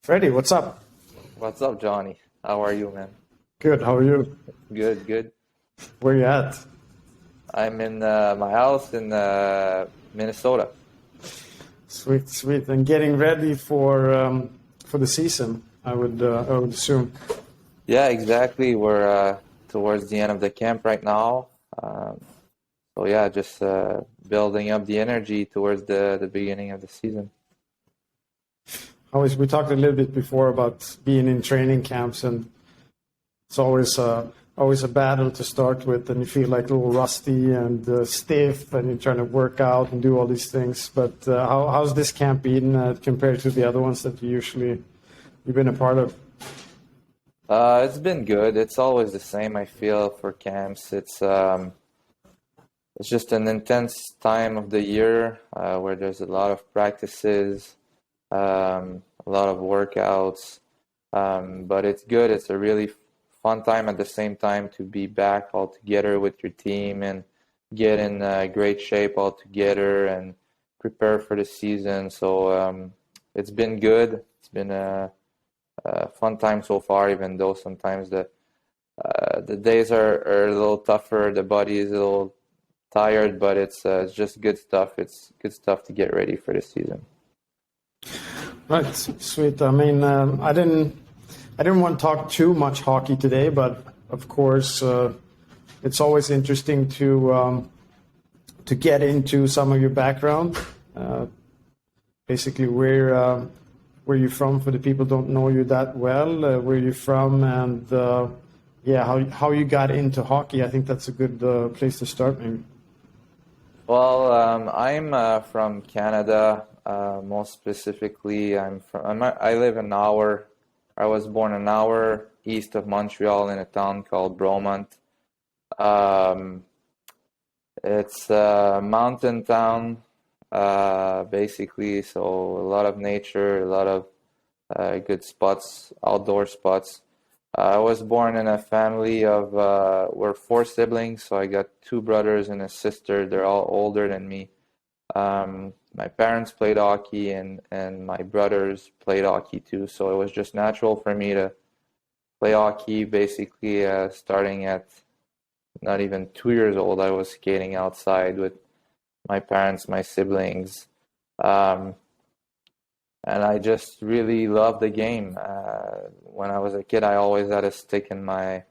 Freddie, what's up? What's up, Johnny? How are you, man? Good. How are you? Good, good. Where you at? I'm in my house in Minnesota. Sweet, sweet. And getting ready for the season. I would assume. Yeah, exactly. We're towards the end of the camp right now. Um, so yeah, just building up the energy towards the beginning of the season. We talked a little bit before about being in training camps, and it's always a battle to start with, and you feel like a little rusty and stiff, and you're trying to work out and do all these things. But how's this camp been compared to the other ones that you've been a part of? It's been good. It's always the same, I feel, for camps. It's just an intense time of the year where there's a lot of practices, a lot of workouts, but it's good. It's a really fun time at the same time to be back all together with your team and get in great shape all together and prepare for the season. So it's been good. It's been a fun time so far, even though sometimes the days are a little tougher, the body is a little tired, but it's just good stuff. It's good stuff to get ready for the season. Right, sweet. I mean, I didn't want to talk too much hockey today, but of course, it's always interesting to get into some of your background. Basically, where you're from for the people who don't know you that well, where you're from, and yeah, how you got into hockey. I think that's a good place to start, maybe. Well, I'm from Canada. Most specifically, I live an hour. I was born an hour east of Montreal in a town called Bromont. Um, it's a mountain town, basically, so a lot of nature, a lot of good spots, outdoor spots. I was born in a family of, we're four siblings, so I got two brothers and a sister. They're all older than me. My parents played hockey and my brothers played hockey too, so it was just natural for me to play hockey basically starting at not even 2 years old. I was skating outside with my parents, my siblings, um, and I just really loved the game. When I was a kid, I always had a stick in my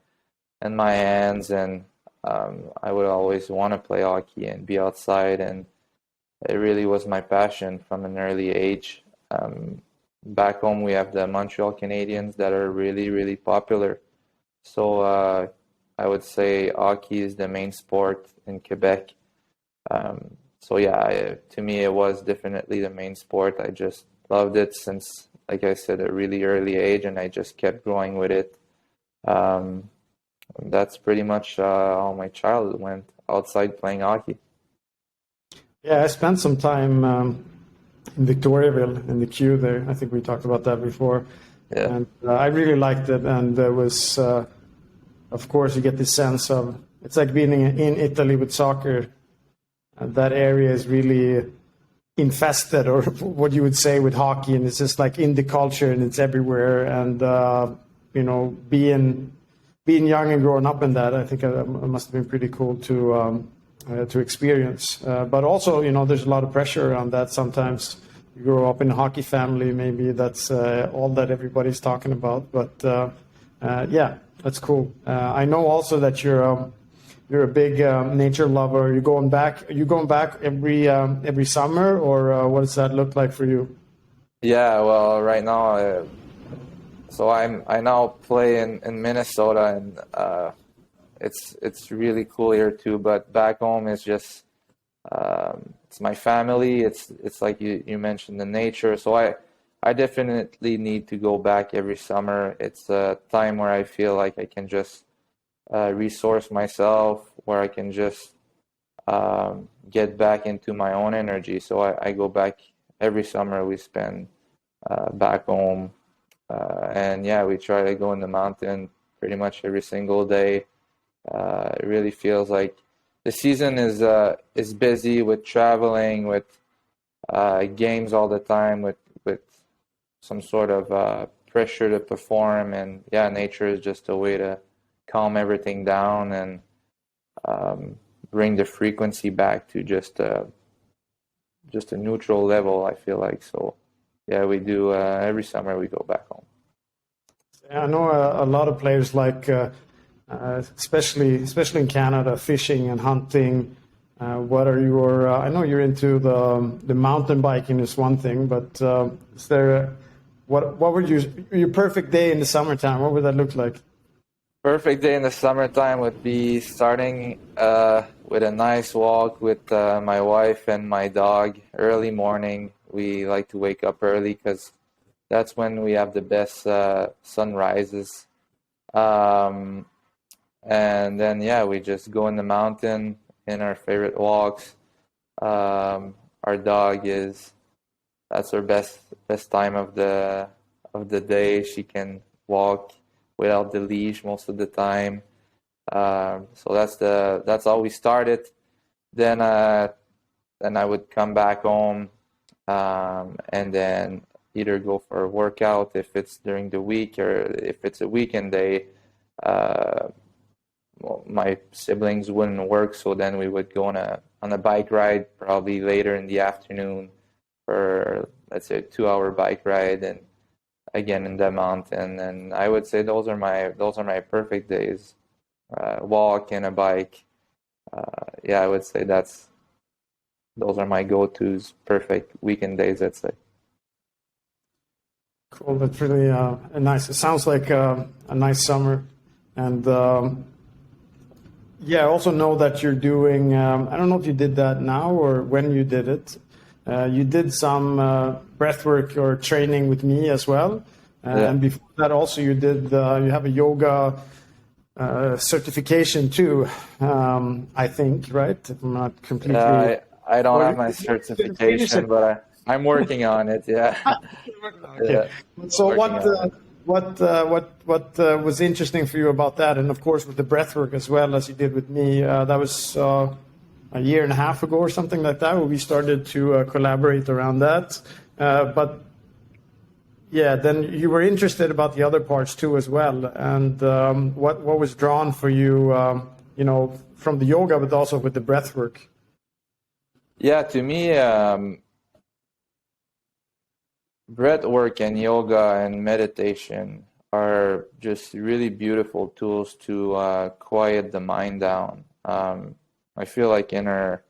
hands, and I would always want to play hockey and be outside, and it really was my passion from an early age. Back home, we have the Montreal Canadiens that are really, really popular. So I would say hockey is the main sport in Quebec. So yeah, to me, it was definitely the main sport. I just loved it since, like I said, a really early age, and I just kept growing with it. Um, that's pretty much all my childhood went outside playing hockey. Yeah, I spent some time in Victoriaville in the queue there. I think we talked about that before, Yeah. and I really liked it. And there was, of course, you get this sense of it's like being in Italy with soccer. And that area is really infested, or what you would say, with hockey, and it's just like in the culture and it's everywhere. And being young and growing up in that, I think it must have been pretty cool to experience. But also, there's a lot of pressure around that. Sometimes you grow up in a hockey family, maybe that's all that everybody's talking about. But yeah, that's cool. I know also that you're a big nature lover. Are you going back every summer, or what does that look like for you? Yeah, well, right now, so I now play in Minnesota, and it's really cool here too. But back home is just it's my family. It's like you mentioned, the nature. So I definitely need to go back every summer. It's a time where I feel like I can just resource myself, where I can just get back into my own energy. So I go back every summer. We spend back home, and yeah, we try to go in the mountain pretty much every single day. It really feels like the season is busy with traveling, with games all the time, with some sort of pressure to perform, and yeah, nature is just a way to calm everything down and bring the frequency back to just a neutral level, I feel like. So yeah, we do every summer we go back home. I know a lot of players like, especially in Canada, fishing and hunting. What are your? I know you're into the mountain biking is one thing, but is there what would your perfect day in the summertime? What would that look like? Perfect day in the summertime would be starting with a nice walk with my wife and my dog early morning. We like to wake up early because that's when we have the best sunrises. And then, yeah, we just go in the mountain in our favorite walks. Our dog that's her best time of the day. She can walk without the leash most of the time. So that's how we started. Then I would come back home and then either go for a workout if it's during the week, or if it's a weekend day. Well, my siblings wouldn't work, so then we would go on a bike ride probably later in the afternoon for, let's say, a 2-hour bike ride, and again in the mountain. And I would say those are my perfect days. Walk and a bike. Yeah, I would say those are my go-tos. Perfect weekend days, I'd say. Cool. That's really nice. It sounds like a nice summer, and yeah, I also know that you're doing. I don't know if you did that now or when you did it. You did some breathwork or training with me as well, and before that, also you did. You have a yoga certification too. I think, right? If I'm not completely. I don't have my certification, but I'm working on it. Yeah. Okay. Yeah. So what was interesting for you about that, and of course with the breathwork as well as you did with me, that was a year and a half ago or something like that, where we started to collaborate around that. But yeah, then you were interested about the other parts too as well. And what was drawn for you, from the yoga, but also with the breathwork? Yeah, to me, breath work and yoga and meditation are just really beautiful tools to quiet the mind down. I feel like in our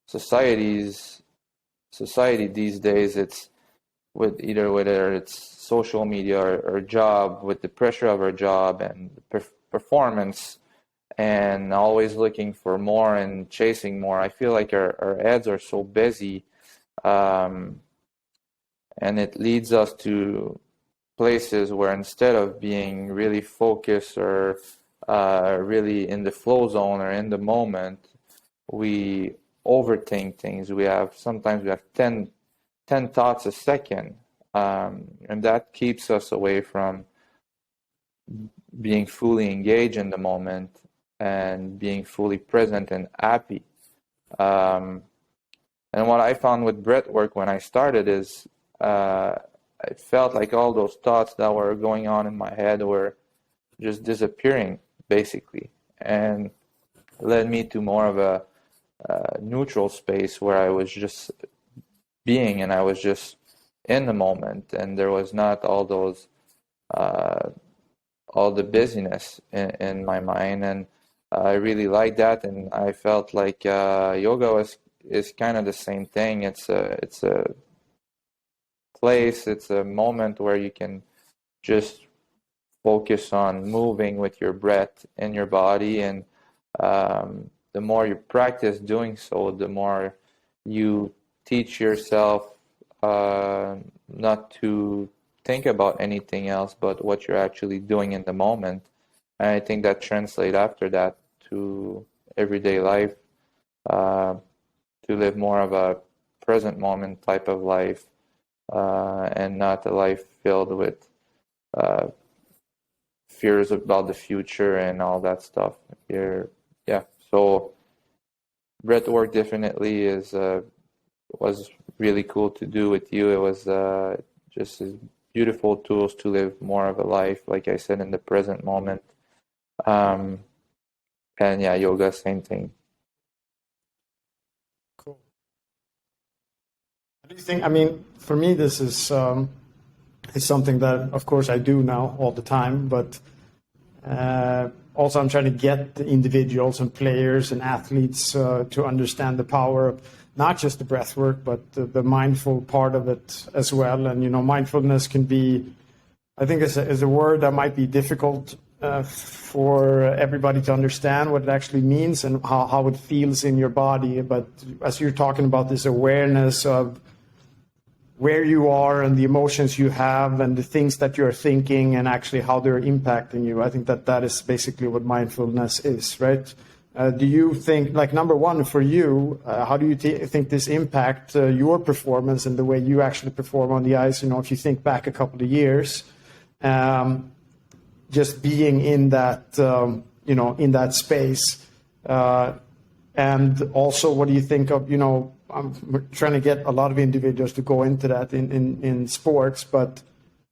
society these days, it's whether it's social media or job, with the pressure of our job and performance, and always looking for more and chasing more. I feel like our heads are so busy. And it leads us to places where instead of being really focused or really in the flow zone or in the moment, we overthink things. Sometimes we have 10 thoughts a second, and that keeps us away from being fully engaged in the moment and being fully present and happy. And what I found with breath work when I started is it felt like all those thoughts that were going on in my head were just disappearing, basically, and led me to more of a neutral space where I was just being, and I was just in the moment, and there was not all the busyness in my mind. And I really liked that, and I felt like yoga is kind of the same thing. It's a place, it's a moment where you can just focus on moving with your breath in your body, and the more you practice doing so, the more you teach yourself not to think about anything else but what you're actually doing in the moment. And I think that translates after that to everyday life, to live more of a present moment type of life, and not a life filled with fears about the future and all that stuff. So breath work definitely was really cool to do with you. It was just beautiful tools to live more of a life, like I said, in the present moment. Um, and yeah, yoga, same thing. Cool. What do you think? I mean, for me, this is something that, of course, I do now all the time, but also I'm trying to get the individuals and players and athletes to understand the power of not just the breath work, but the mindful part of it as well. And, you know, mindfulness can be, I think, is a word that might be difficult for everybody to understand what it actually means and how it feels in your body. But as you're talking about this awareness of where you are and the emotions you have and the things that you're thinking and actually how they're impacting you, I think that is basically what mindfulness is, right? Do you think, like, number one, for you, how do you think this impact your performance and the way you actually perform on the ice? You know, if you think back a couple of years, just being in that, you know, in that space. And also, what do you think of, you know, I'm trying to get a lot of individuals to go into that in sports, but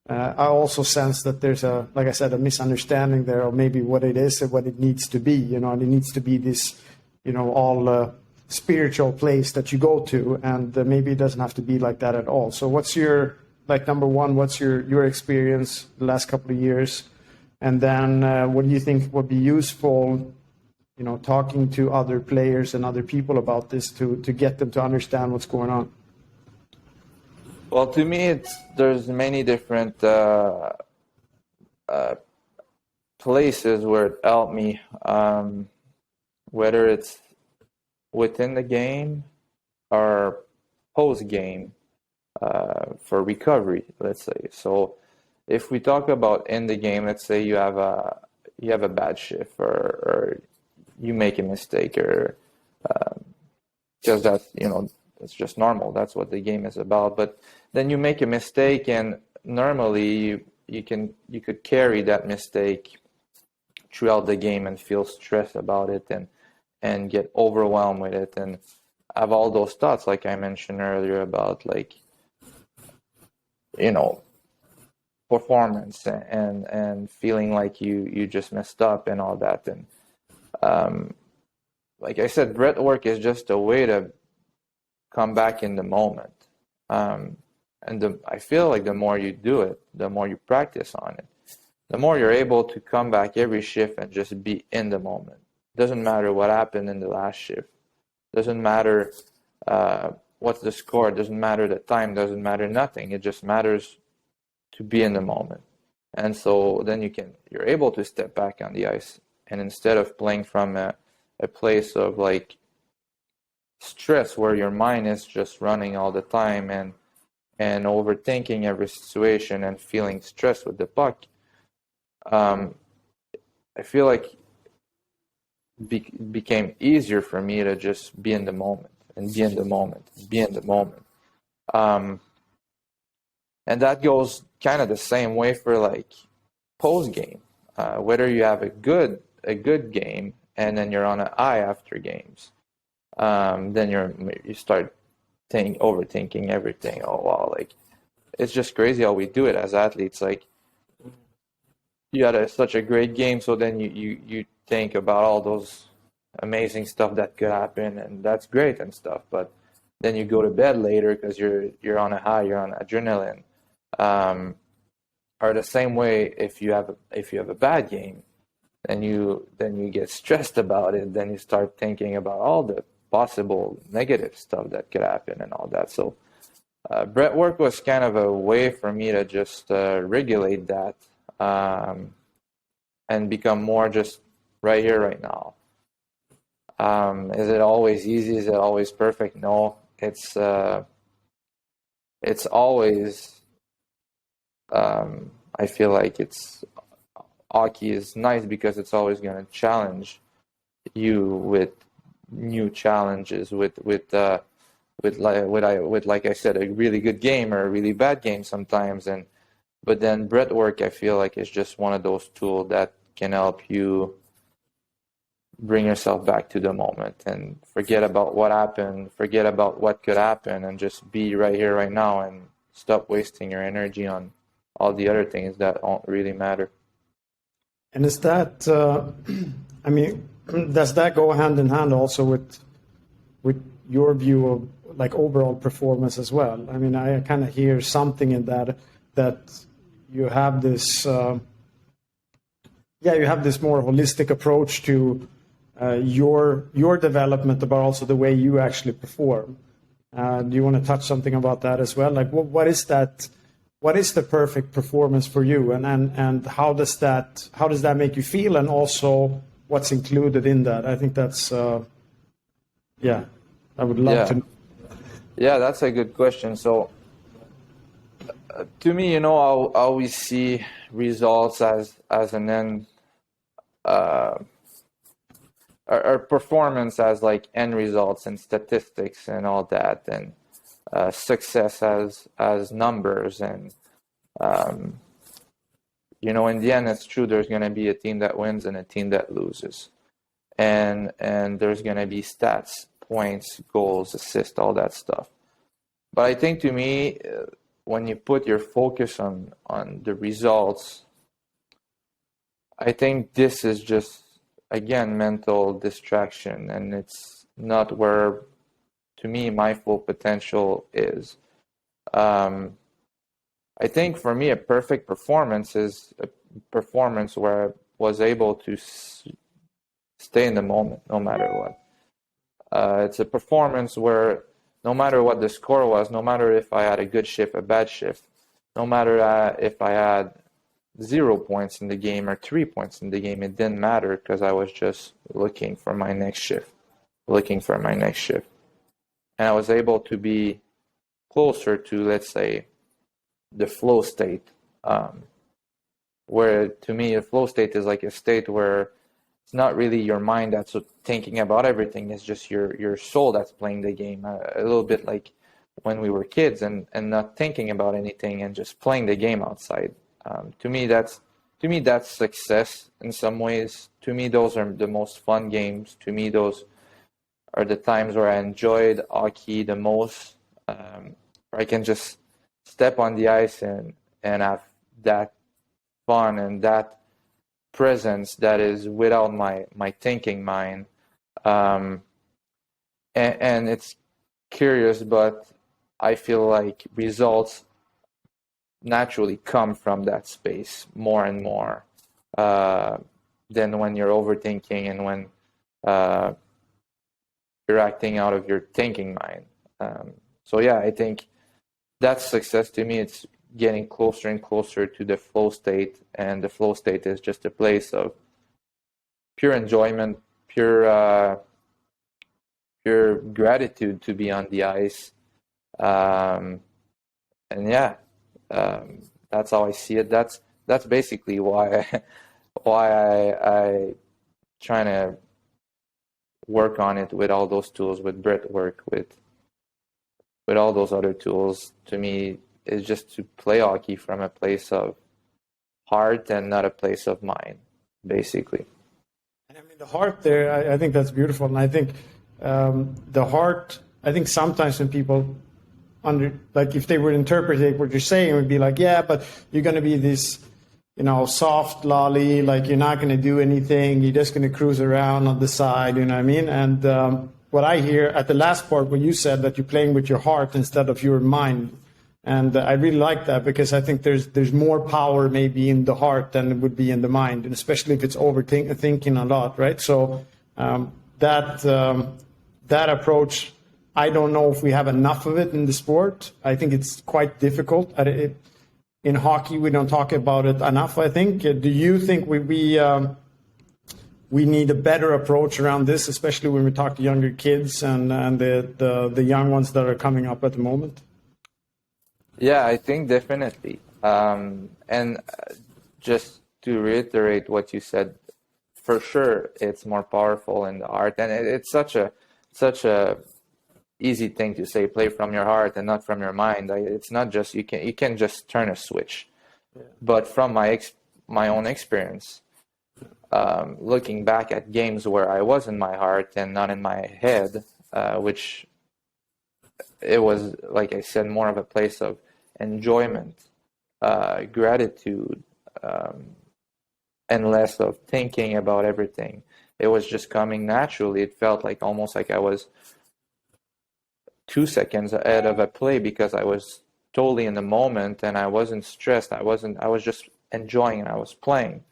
I also sense that there's like I said, a misunderstanding there of maybe what it is and what it needs to be, you know, and it needs to be this, you know, all spiritual place that you go to, and maybe it doesn't have to be like that at all. So what's your, like, number one, what's your experience the last couple of years? And then what do you think would be useful, you know, talking to other players and other people about this to get them to understand what's going on? Well, to me, there's many different places where it helped me, whether it's within the game or post-game for recovery, let's say. So if we talk about in the game, let's say you have a bad shift or you make a mistake, or because that's, you know, it's just normal. That's what the game is about. But then you make a mistake, and normally you could carry that mistake throughout the game and feel stressed about it and get overwhelmed with it and have all those thoughts, like I mentioned earlier, about, like, you know, performance and feeling like you just messed up and all that. And like I said, breath work is just a way to come back in the moment. I feel like the more you do it, the more you practice on it, the more you're able to come back every shift and just be in the moment. Doesn't matter what happened in the last shift. Doesn't matter what's the score. Doesn't matter the time. Doesn't matter nothing. It just matters to be in the moment. And so then you're able to step back on the ice, and instead of playing from a place of, like, stress where your mind is just running all the time and overthinking every situation and feeling stressed with the puck, I feel like became easier for me to just be in the moment and be in the moment, be in the moment. And that goes kind of the same way for, like, post game. Whether you have a good game and then you're on an high after games, then you start overthinking everything. Oh wow, like, it's just crazy how we do it as athletes. Like, you had such a great game, so then you think about all those amazing stuff that could happen, and that's great and stuff. But then you go to bed later because you're on a high, you're on adrenaline. Or the same way, if you have a bad game, then you get stressed about it. Then you start thinking about all the possible negative stuff that could happen and all that. So breath work was kind of a way for me to just regulate that and become more just right here, right now. Is it always easy? Is it always perfect? No, it's always. I feel like hockey is nice because it's always going to challenge you with new challenges, with like I said, a really good game or a really bad game sometimes. But then breath work, I feel like, is just one of those tools that can help you bring yourself back to the moment and forget about what happened, forget about what could happen, and just be right here, right now, and stop wasting your energy on all the other things that don't really matter. And is that, I mean, does that go hand in hand also with your view of like overall performance as well? I mean, I kind of hear something in that you have this, you have this more holistic approach to your development, but also the way you actually perform. Do you want to touch something about that as well? Like, what is that? What is the perfect performance for you, and how does that make you feel, and also what's included in that? I think that's I would love to. Yeah, that's a good question. So, to me, I always see results as an end, or performance as like end results and statistics and all that, and success as numbers. And in the end, it's true. There's going to be a team that wins and a team that loses, and there's going to be stats, points, goals, assists, all that stuff. But I think, to me, when you put your focus on the results, I think this is just, again, mental distraction, and it's not where, to me, my full potential is. I think for me, a perfect performance is a performance where I was able to stay in the moment, no matter what. It's a performance where no matter what the score was, no matter if I had a good shift, a bad shift, no matter if I had 0 points in the game or 3 points in the game, it didn't matter, because I was just looking for my next shift. And I was able to be closer to, let's say, the flow state, where, to me, a flow state is like a state where it's not really your mind that's thinking about everything. It's just your soul that's playing the game. A little bit like when we were kids and not thinking about anything and just playing the game outside. To me, that's success in some ways. To me, those are the most fun games. To me, those are the times where I enjoyed hockey the most. Where I can just step on the ice and have that fun and that presence that is without my thinking mind. And it's curious, but I feel like results naturally come from that space more and more than when you're overthinking and when you're acting out of your thinking mind. So yeah, I think that's success to me. It's getting closer and closer to the flow state, and the flow state is just a place of pure enjoyment, pure gratitude to be on the ice. And yeah, that's how I see it. That's basically why I trying to work on it with all those tools, with breath work, with all those other tools. To me, is just to play hockey from a place of heart and not a place of mind, basically. And I mean, the heart there, I think that's beautiful. And I think the heart, I think sometimes when people like if they would interpret what you're saying, it would be like, yeah, but you're going to be this, soft lolly, like you're not going to do anything. You're just going to cruise around on the side, you know what I mean? And what I hear at the last part, when you said that you're playing with your heart instead of your mind, and I really like that, because I think there's more power maybe in the heart than it would be in the mind, and especially if it's overthinking a lot, right? So that approach, I don't know if we have enough of it in the sport. I think it's quite difficult. In hockey, we don't talk about it enough, I think. Do you think we need a better approach around this, especially when we talk to younger kids and the young ones that are coming up at the moment? Yeah, I think definitely. And just to reiterate what you said, for sure, it's more powerful in the heart, and it's such a easy thing to say, play from your heart and not from your mind. It's not just you can just turn a switch. Yeah. But from my own experience, looking back at games where I was in my heart and not in my head, which it was, like I said, more of a place of enjoyment gratitude, and less of thinking about everything. It was just coming naturally. It felt like almost like I was 2 seconds ahead of a play because I was totally in the moment and I wasn't stressed. I was just enjoying and I was playing.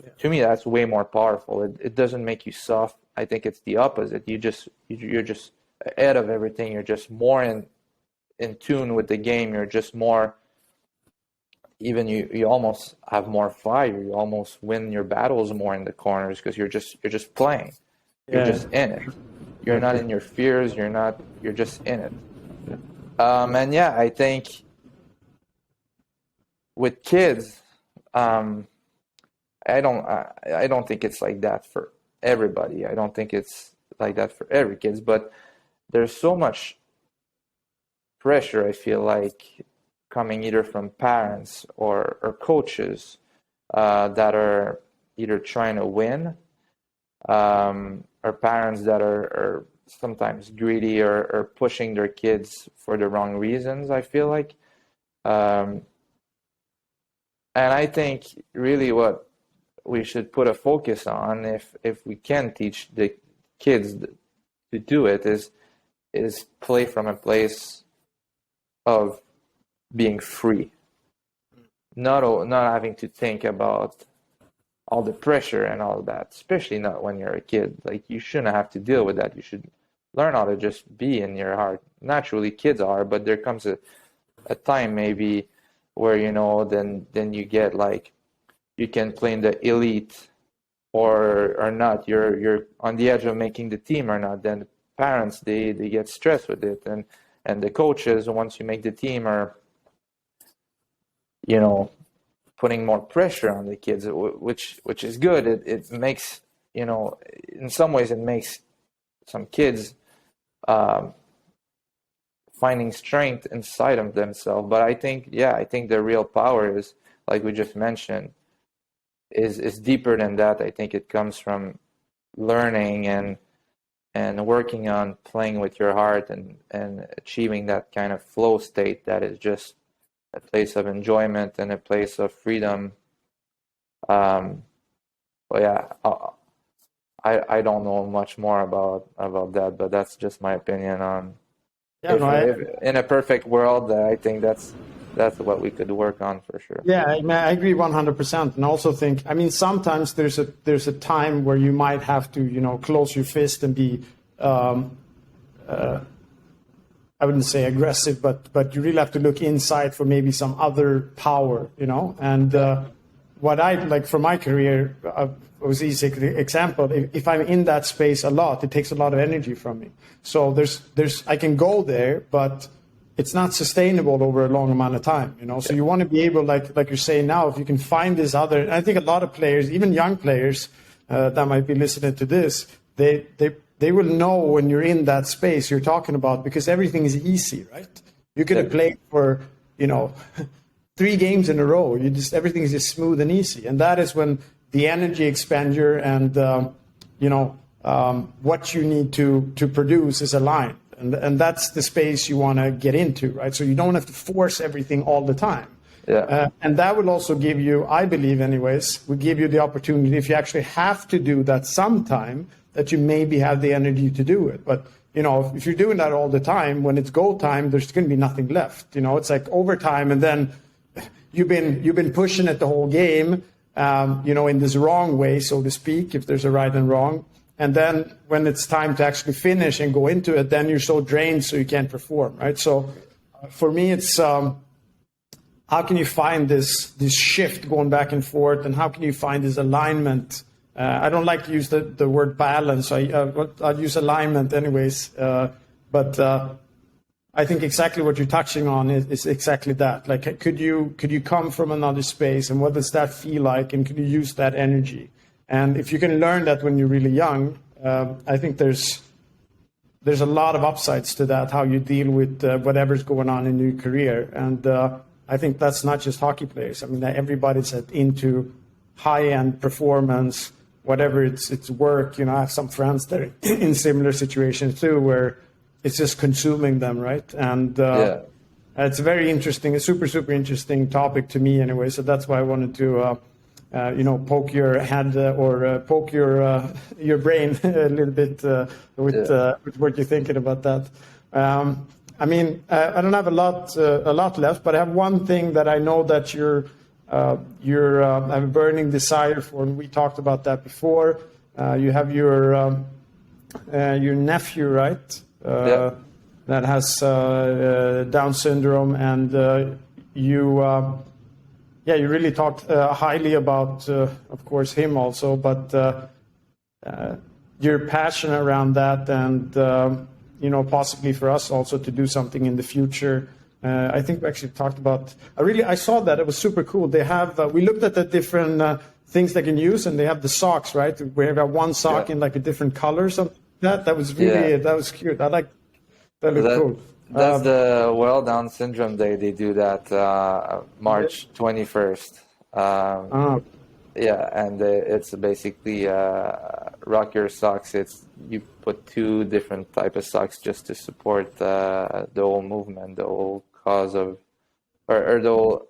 Yeah. To me, that's way more powerful. It doesn't make you soft. I think it's the opposite. You're just ahead of everything. You're just more in tune with the game. You're just more, even you almost have more fire. You almost win your battles more in the corners because you're just playing. You're just in it. You're not in your fears. You're just in it. And yeah, I think with kids, I don't think it's like that for everybody. I don't think it's like that for every kids, but there's so much pressure, I feel like, coming either from parents or coaches that are either trying to win, or parents that are sometimes greedy or pushing their kids for the wrong reasons, I feel like. And I think really what we should put a focus on, if we can teach the kids to do it, is play from a place of being free, not having to think about all the pressure and all that, especially not when you're a kid. Like, you shouldn't have to deal with that. You should learn how to just be in your heart. Naturally, kids are, but there comes a time maybe where, then you get like, you can play in the elite or not. You're on the edge of making the team or not. Then the parents, they get stressed with it. And the coaches, once you make the team, are, putting more pressure on the kids, which is good. It makes, in some ways it makes some kids finding strength inside of themselves. But I think the real power is, like we just mentioned, is deeper than that. I think it comes from learning and working on playing with your heart and achieving that kind of flow state that is just a place of enjoyment and a place of freedom. But yeah, I don't know much more about that, but that's just my opinion on. If in a perfect world, I think that's what we could work on for sure. Yeah, I agree 100%, and also think, sometimes there's a time where you might have to close your fist and be I wouldn't say aggressive, but you really have to look inside for maybe some other power, and what I like for my career, was easy example. If I'm in that space a lot, it takes a lot of energy from me. So I can go there, but it's not sustainable over a long amount of time, So you want to be able, like you're saying now, if you can find this other. And I think a lot of players, even young players that might be listening to this, they will know when you're in that space you're talking about, because everything is easy, right? You could have played for 3 games in a row. Everything is just smooth and easy, and that is when the energy expenditure and what you need to produce is aligned, and that's the space you want to get into, right? So you don't have to force everything all the time. Yeah. And that will also give you, I believe anyways, will give you the opportunity, if you actually have to do that sometime, that you maybe have the energy to do it. But, if you're doing that all the time, when it's go time, there's going to be nothing left. It's like overtime, and then you've been pushing it the whole game, in this wrong way, so to speak, if there's a right and wrong. And then when it's time to actually finish and go into it, then you're so drained so you can't perform, right? So for me, it's how can you find this shift going back and forth, and how can you find this alignment? I don't like to use the word balance. I'll use alignment anyways. But I think exactly what you're touching on is exactly that. Like, could you come from another space, and what does that feel like, and could you use that energy? And if you can learn that when you're really young, I think there's a lot of upsides to that, how you deal with whatever's going on in your career. And I think that's not just hockey players. Everybody's into high-end performance, whatever it's work. I have some friends that are in similar situations too, where it's just consuming them, right? And It's very interesting, a super interesting topic to me anyway. So that's why I wanted to, poke your head or poke your brain a little bit with what you're thinking about that. I don't have a lot left, but I have one thing that I know that you're have a burning desire for, and we talked about that before. You have your nephew, right? That has Down syndrome, and you really talked highly about, of course, him also, but your passion around that, and possibly for us also to do something in the future. I think we actually talked about. I saw that it was super cool. They have. We looked at the different things they can use, and they have the socks, right? We have one sock in like a different color, something like that. That was really that was cute. I like that. Looked cool. That's the World Down Syndrome Day. They do that March 21st. Yeah, and it's basically rock your socks. You put two different type of socks just to support the whole movement, the whole cause of, or the whole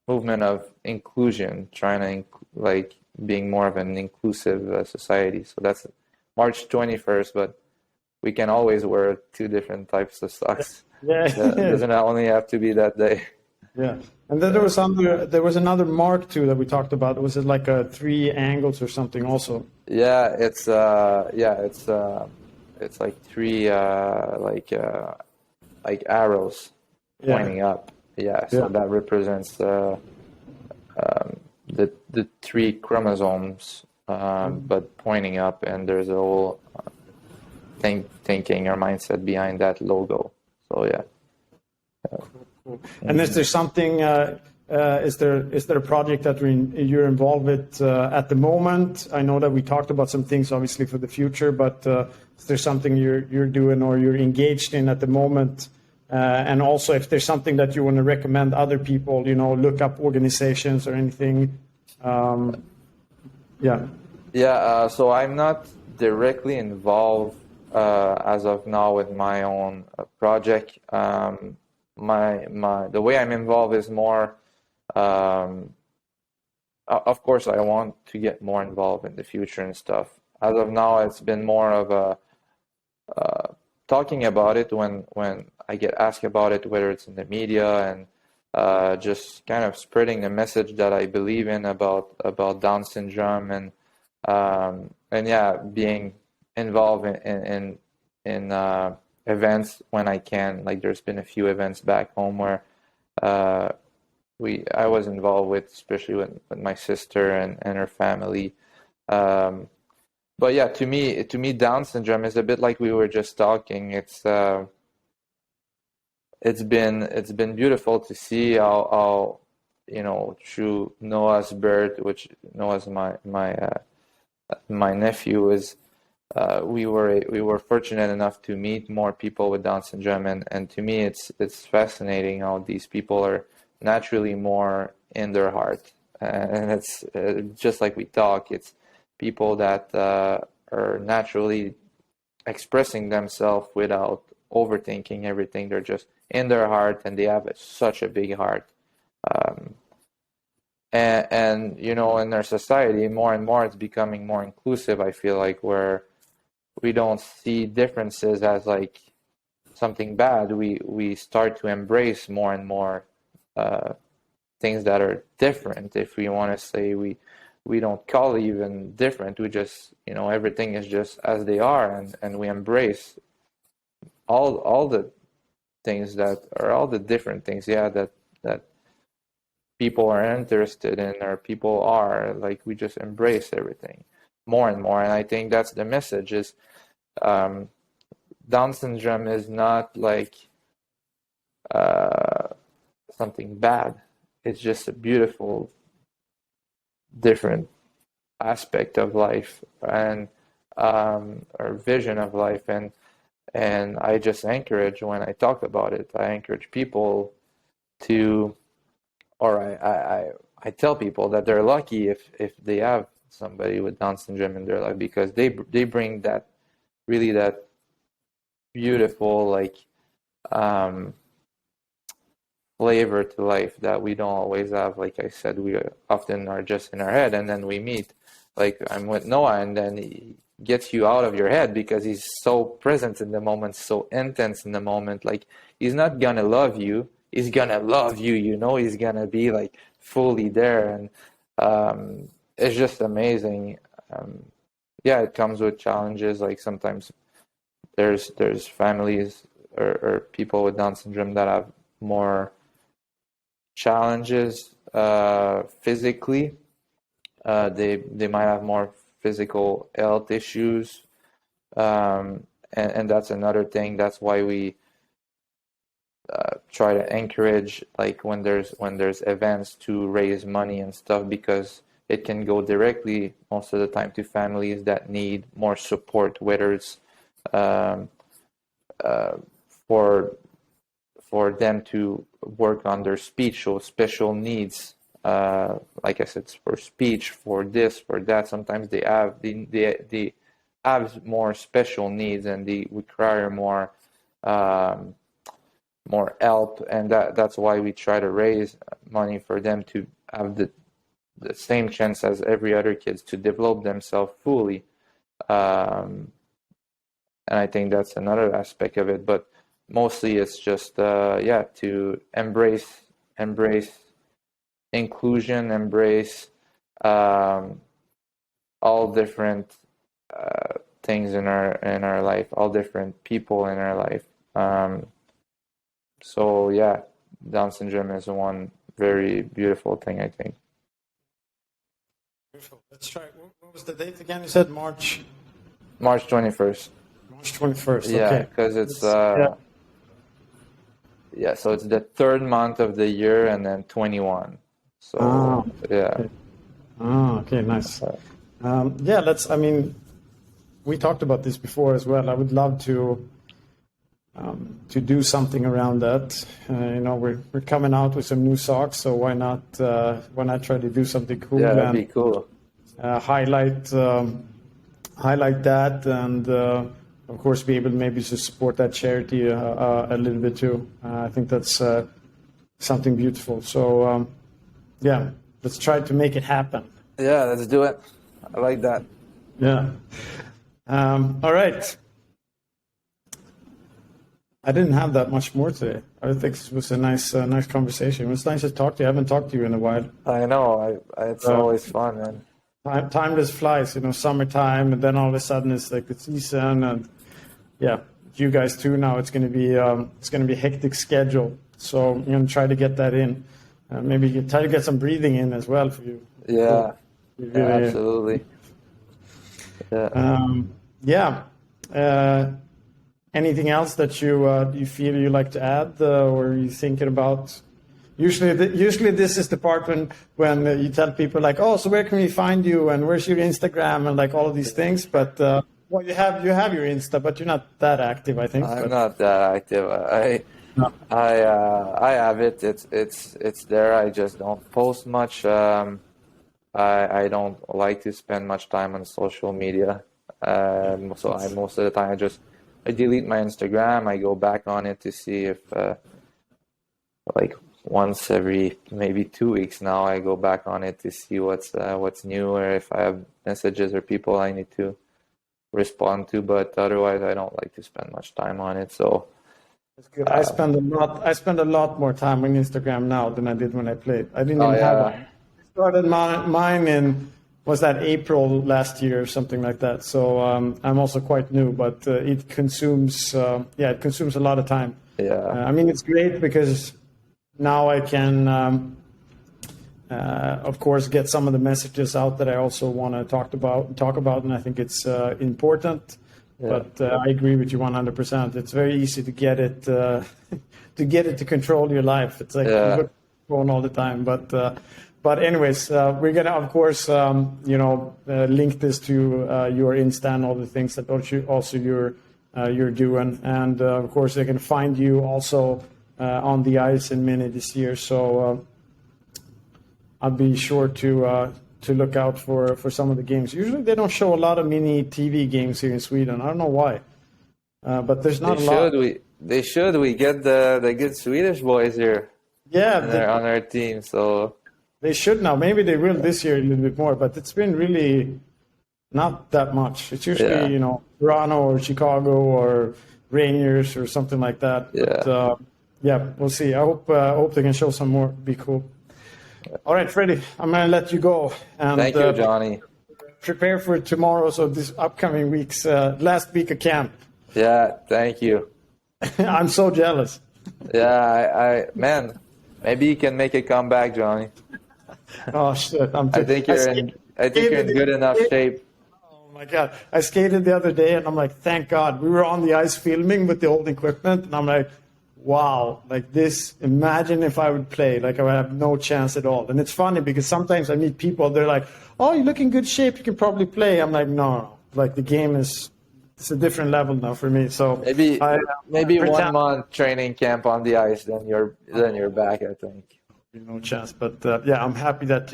movement of inclusion, trying to being more of an inclusive society. So that's March 21st, but we can always wear two different types of socks. It doesn't only have to be that day. Yeah, and then there was another mark too that we talked about. Was it like a 3 angles or something also? Yeah, it's like 3 like arrows pointing up. Yeah, so that represents the 3 chromosomes, but pointing up, and there's a whole thinking or mindset behind that logo. So yeah. And is there something? Is there a project that you're involved with at the moment? I know that we talked about some things, obviously, for the future, but is there something you're doing or you're engaged in at the moment? And also, if there's something that you want to recommend other people, look up organizations or anything. So I'm not directly involved as of now with my own project. The way I'm involved is more, of course I want to get more involved in the future and stuff. As of now, it's been more of a talking about it when I get asked about it, whether it's in the media, and just kind of spreading the message that I believe in about Down syndrome, and being involved in events when I can. Like there's been a few events back home where I was involved with, especially with my sister and her family. But yeah, to me, Down syndrome is a bit like we were just talking. It's been beautiful to see how through Noah's birth, which Noah's my nephew is. We were fortunate enough to meet more people with Down syndrome, and to me it's fascinating how these people are naturally more in their heart, and it's just like we talk. It's people that are naturally expressing themselves without overthinking everything. They're just in their heart, and they have such a big heart. And in our society, more and more, it's becoming more inclusive. I feel like where we don't see differences as like something bad. We start to embrace more and more things that are different. If we want to say we don't call it even different, we just everything is just as they are, and we embrace all the things that are all the different things that people are interested in, or people are like, we just embrace everything more and more. And I think that's the message is Down syndrome is not like something bad. It's just a beautiful, different aspect of life, and or vision of life. And I just encourage, when I talk about it, I encourage people to, or I tell people that they're lucky if they have somebody with Down syndrome in their life, because they bring that beautiful, like flavor to life that we don't always have. Like I said, we often are just in our head, and then we meet. Like I'm with Noah, and then he gets you out of your head because he's so present in the moment, so intense in the moment. Like he's not gonna love you, he's gonna love you. You know, he's gonna be like fully there, and it's just amazing. Yeah, it comes with challenges. Like sometimes there's families or people with Down syndrome that have more challenges physically. They might have more physical health issues, and that's another thing. That's why we try to encourage, like when there's events, to raise money and stuff, because it can go directly most of the time to families that need more support, whether it's for them to work on their speech or special needs. Like I said, for speech, for this, for that. Sometimes they have more special needs, and they require more help, and that's why we try to raise money for them to have the same chance as every other kids to develop themselves fully. And I think that's another aspect of it, but mostly it's just to embrace inclusion, embrace all different things in our life, all different people in our life. So yeah, Down syndrome is one very beautiful thing, I think. Beautiful. Let's try. What was the date again? You said March 21st. March 21st. Yeah, Okay. because it's so it's the third month of the year, and then 21. So yeah. Okay. Okay, nice. I mean, we talked about this before as well. I would love to do something around that. We're coming out with some new socks, so why not try to do something cool? Yeah, that'd be cool. Highlight that, and of course be able maybe to support that charity a little bit too. I think that's something beautiful. So let's try to make it happen. Yeah, let's do it. I like that. Yeah. All right. I didn't have that much more today. I think this was a nice conversation. It was nice to talk to you. I haven't talked to you in a while. I know. It's always fun, man. Time just flies, summertime, and then all of a sudden it's like the season, and you guys too. Now it's going to be a hectic schedule, so I'm going to try to get that in. Maybe you can try to get some breathing in as well for you. Yeah, absolutely. Yeah. Anything else that you feel you like to add, or you thinking about? Usually this is the part when you tell people like, oh, so where can we find you, and where's your Instagram, and like all of these things. But you have your Insta, but you're not that active, I think. I'm not that active. I have it. It's there. I just don't post much. I don't like to spend much time on social media. So most of the time I delete my Instagram. I go back on it to see if like once every maybe 2 weeks now I go back on it to see what's new, or if I have messages or people I need to respond to. But otherwise, I don't like to spend much time on it. So that's good. I spend a lot more time on Instagram now than I did when I played. I didn't even have one. I started mine in April last year or something like that. So I'm also quite new, but it consumes a lot of time. Yeah. I mean, it's great because now I can, of course, get some of the messages out that I also want to talk about, and I think it's important. Yeah. But I agree with you 100%. It's very easy to get it to control your life. It's like you're going all the time. But anyways, we're gonna of course link this to your Insta and all the things that you're doing, and of course they can find you also on the ice in Mini this year. So I'll be sure to look out for some of the games. Usually they don't show a lot of Mini TV games here in Sweden. I don't know why, but there's not a lot. They should. We get the good Swedish boys here. Yeah, on their team. So they should now. Maybe they will this year a little bit more, but it's been really not that much. It's usually, yeah, Toronto or Chicago or Rangers or something like that. yeah. But yeah, we'll see. I hope they can show some more. Be cool. All right, Freddie, I'm gonna let you go. And Thank you, Johnny. prepare for tomorrow's or this upcoming week's last week of camp. Yeah, thank you. I'm so jealous. Yeah, man, maybe you can make a comeback, Johnny. Oh shit! I think you're in good enough shape. Oh my god! I skated the other day, and I'm like, thank God we were on the ice filming with the old equipment, and I'm like, wow, like this. Imagine if I would play, like I would have no chance at all. And it's funny because sometimes I meet people, they're like, oh, you look in good shape, you can probably play. I'm like, no, like the game is. It's a different level now for me. So Maybe 1 month training camp on the ice, then you're back. I think. No chance, but yeah, I'm happy that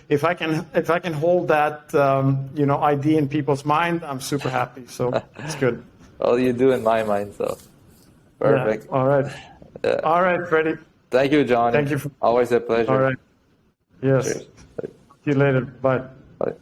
if I can hold that idea in people's mind, I'm super happy. So it's good. Well, you do in my mind, so perfect. Yeah. All right. Yeah. All right, Freddie. Thank you, Johnny. Thank you. Always a pleasure. All right. Yes. Cheers. See you later. Bye. Bye.